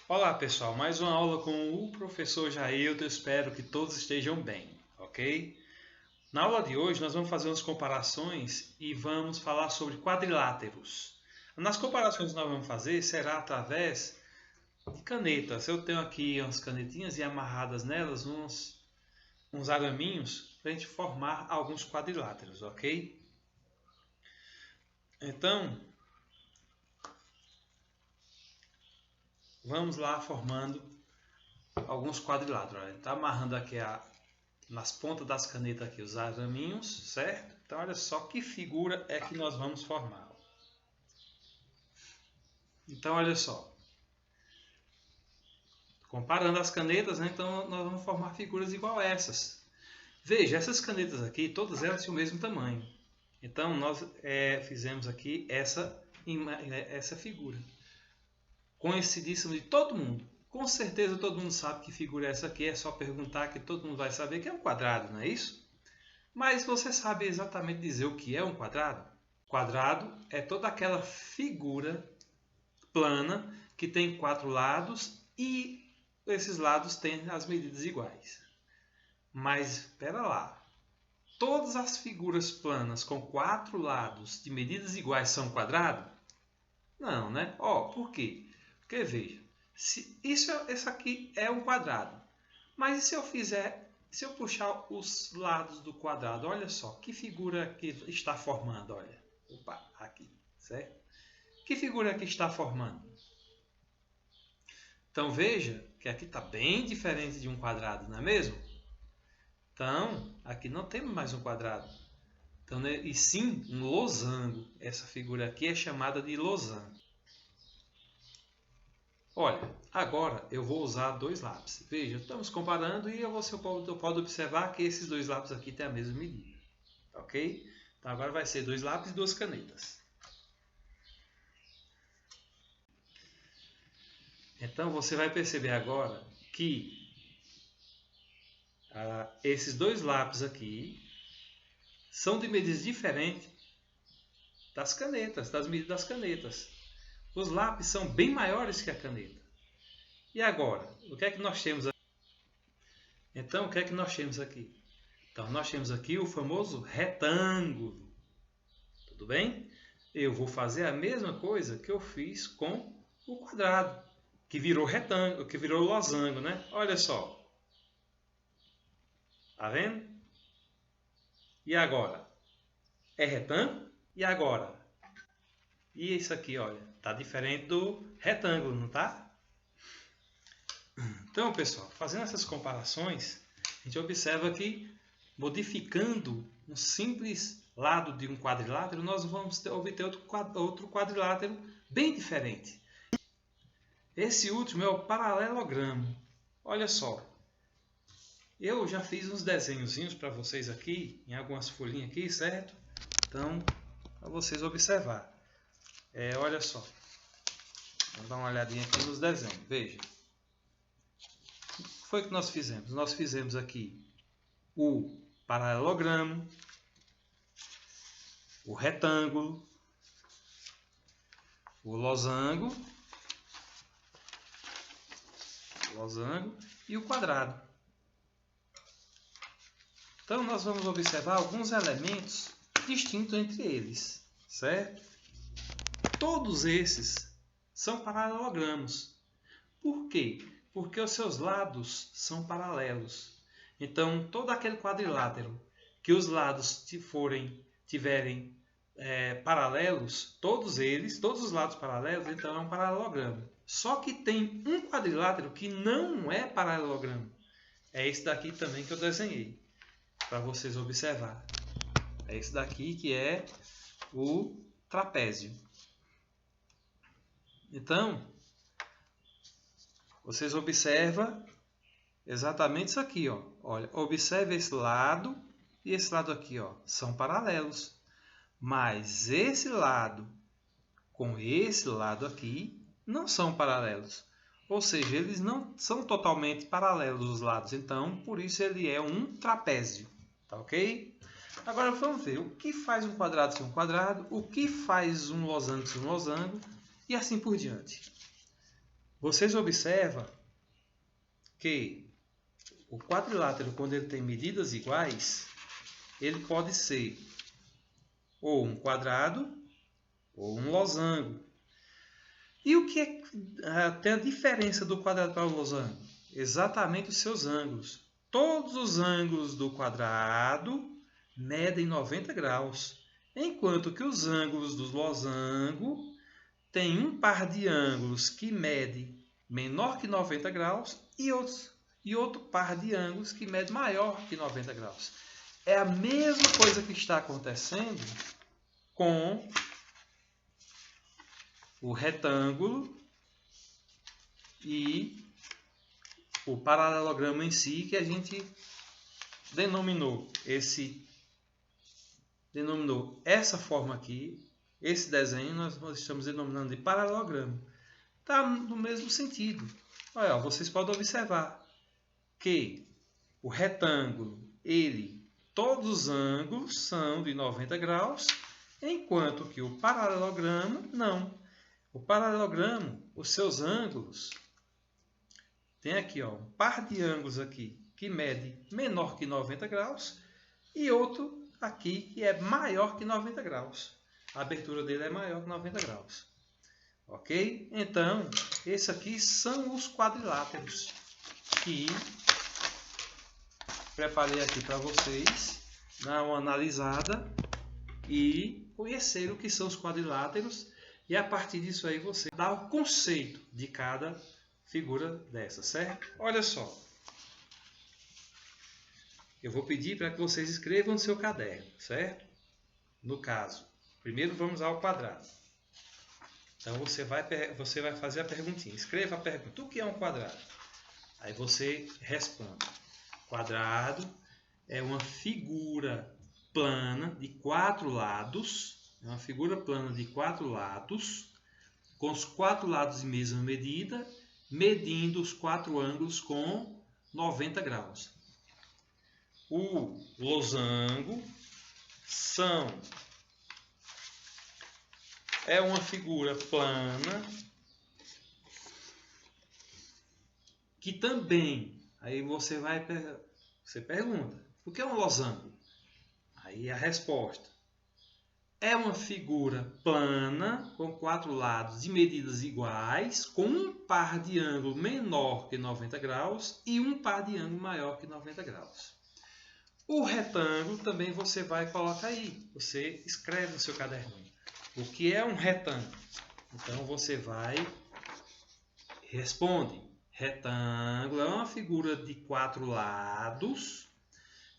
Olá pessoal, mais uma aula com o professor Jailton, espero que todos estejam bem, ok? Na aula de hoje nós vamos fazer umas comparações e vamos falar sobre quadriláteros. Nas comparações que nós vamos fazer será através de canetas. Eu tenho aqui umas canetinhas e amarradas nelas uns araminhos para a gente formar alguns quadriláteros, ok? Então, vamos lá formando alguns quadriláteros. A gente está amarrando aqui nas pontas das canetas aqui os araminhos, certo? Então olha só que figura é que nós vamos formar. Então olha só. Comparando as canetas, né? Então nós vamos formar figuras igual a essas. Veja, essas canetas aqui, todas elas têm o mesmo tamanho. Então nós fizemos aqui essa figura. Conhecidíssima de todo mundo. Com certeza todo mundo sabe que figura é essa aqui, é só perguntar que todo mundo vai saber que é um quadrado, não é isso? Mas você sabe exatamente dizer o que é um quadrado? Quadrado é toda aquela figura plana que tem 4 lados e esses lados têm as medidas iguais. Mas espera lá, todas as figuras planas com 4 lados de medidas iguais são quadrado? Não, né? Por quê? Porque veja, esse aqui é um quadrado. Mas e se eu puxar os lados do quadrado, olha só, que figura que está formando, olha. Opa, aqui, certo? Que figura que está formando? Então veja que aqui está bem diferente de um quadrado, não é mesmo? Então, aqui não temos mais um quadrado. Então, e sim um losango. Essa figura aqui é chamada de losango. Olha, agora eu vou usar 2 lápis. Veja, estamos comparando e você pode observar que esses 2 lápis aqui têm a mesma medida. Ok? Então agora vai ser 2 lápis e 2 canetas. Então você vai perceber agora que esses 2 lápis aqui são de medidas diferentes das canetas, das medidas das canetas. Os lápis são bem maiores que a caneta. E agora, o que é que nós temos aqui? Então, o que é que nós temos aqui? Então, nós temos aqui o famoso retângulo. Tudo bem? Eu vou fazer a mesma coisa que eu fiz com o quadrado, que virou retângulo, que virou losango, né? Olha só. Tá vendo? E agora? É retângulo? E agora? E isso aqui, olha, tá diferente do retângulo, não tá? Então, pessoal, fazendo essas comparações, a gente observa que modificando um simples lado de um quadrilátero, nós vamos obter outro quadrilátero bem diferente. Esse último é o paralelogramo. Olha só, eu já fiz uns desenhozinhos para vocês aqui, em algumas folhinhas aqui, certo? Então, para vocês observar. Olha só, vamos dar uma olhadinha aqui nos desenhos, veja. O que foi que nós fizemos? Nós fizemos aqui o paralelogramo, o retângulo, o losango e o quadrado. Então nós vamos observar alguns elementos distintos entre eles, certo? Todos esses são paralelogramos. Por quê? Porque os seus lados são paralelos. Então, todo aquele quadrilátero que os lados tiverem paralelos, todos os lados paralelos, então é um paralelogramo. Só que tem um quadrilátero que não é paralelogramo. É esse daqui também que eu desenhei, para vocês observar. É esse daqui que é o trapézio. Então, vocês observam exatamente isso aqui, ó. Olha, observe esse lado e esse lado aqui, ó, são paralelos. Mas esse lado com esse lado aqui não são paralelos. Ou seja, eles não são totalmente paralelos os lados. Então, por isso ele é um trapézio. Tá ok? Agora vamos ver o que faz um quadrado ser um quadrado, o que faz um losango ser um losango e assim por diante. Vocês observam que o quadrilátero, quando ele tem medidas iguais, ele pode ser ou um quadrado ou um losango. E o que tem a diferença do quadrado para o losango? Exatamente os seus ângulos. Todos os ângulos do quadrado medem 90 graus, enquanto que os ângulos do losango têm um par de ângulos que mede menor que 90 graus e outro par de ângulos que mede maior que 90 graus. É a mesma coisa que está acontecendo com o retângulo e o paralelogramo em si, que a gente denominou essa forma aqui, esse desenho nós estamos denominando de paralelogramo. Está no mesmo sentido. Olha, vocês podem observar que o retângulo, todos os ângulos são de 90 graus, enquanto que o paralelogramo não. O paralelogramo, os seus ângulos, tem aqui um par de ângulos aqui que mede menor que 90 graus e outro aqui que é maior que 90 graus. A abertura dele é maior que 90 graus. Ok? Então, esses aqui são os quadriláteros que preparei aqui para vocês, dar uma analisada e conhecer o que são os quadriláteros. E a partir disso aí você dá o conceito de cada figura dessa, certo? Olha só. Eu vou pedir para que vocês escrevam no seu caderno, certo? No caso, primeiro vamos ao quadrado. Então você vai fazer a perguntinha. Escreva a pergunta. O que é um quadrado? Aí você responde. Quadrado é uma figura plana de 4 lados. É uma figura plana de 4 lados, com os 4 lados de mesma medida, medindo os 4 ângulos com 90 graus. O losango é uma figura plana que também, aí você pergunta, o que é um losango? Aí a resposta é uma figura plana com 4 lados de medidas iguais, com um par de ângulo menor que 90 graus e um par de ângulo maior que 90 graus. O retângulo também você vai colocar aí, você escreve no seu caderninho. O que é um retângulo? Então você responde. Retângulo é uma figura de 4 lados,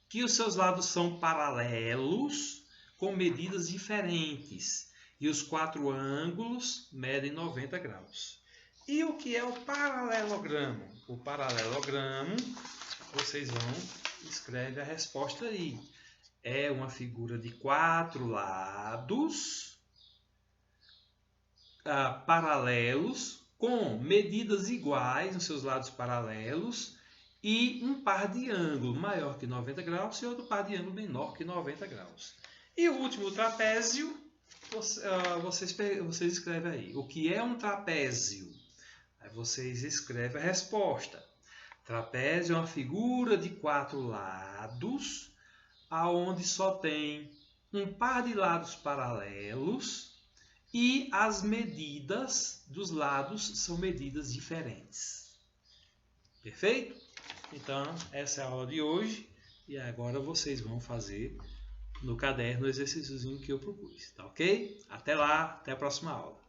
que os seus lados são paralelos, com medidas diferentes. E os 4 ângulos medem 90 graus. E o que é o paralelogramo? O paralelogramo, vocês escreve a resposta aí. É uma figura de 4 lados paralelos, com medidas iguais nos seus lados paralelos e um par de ângulo maior que 90 graus e outro par de ângulo menor que 90 graus. E o último, o trapézio, vocês escrevem aí. O que é um trapézio? Aí vocês escrevem a resposta. Trapézio é uma figura de 4 lados, aonde só tem um par de lados paralelos e as medidas dos lados são medidas diferentes. Perfeito? Então, essa é a aula de hoje e agora vocês vão fazer no caderno o exercíciozinho que eu propus, tá ok? Até lá, até a próxima aula.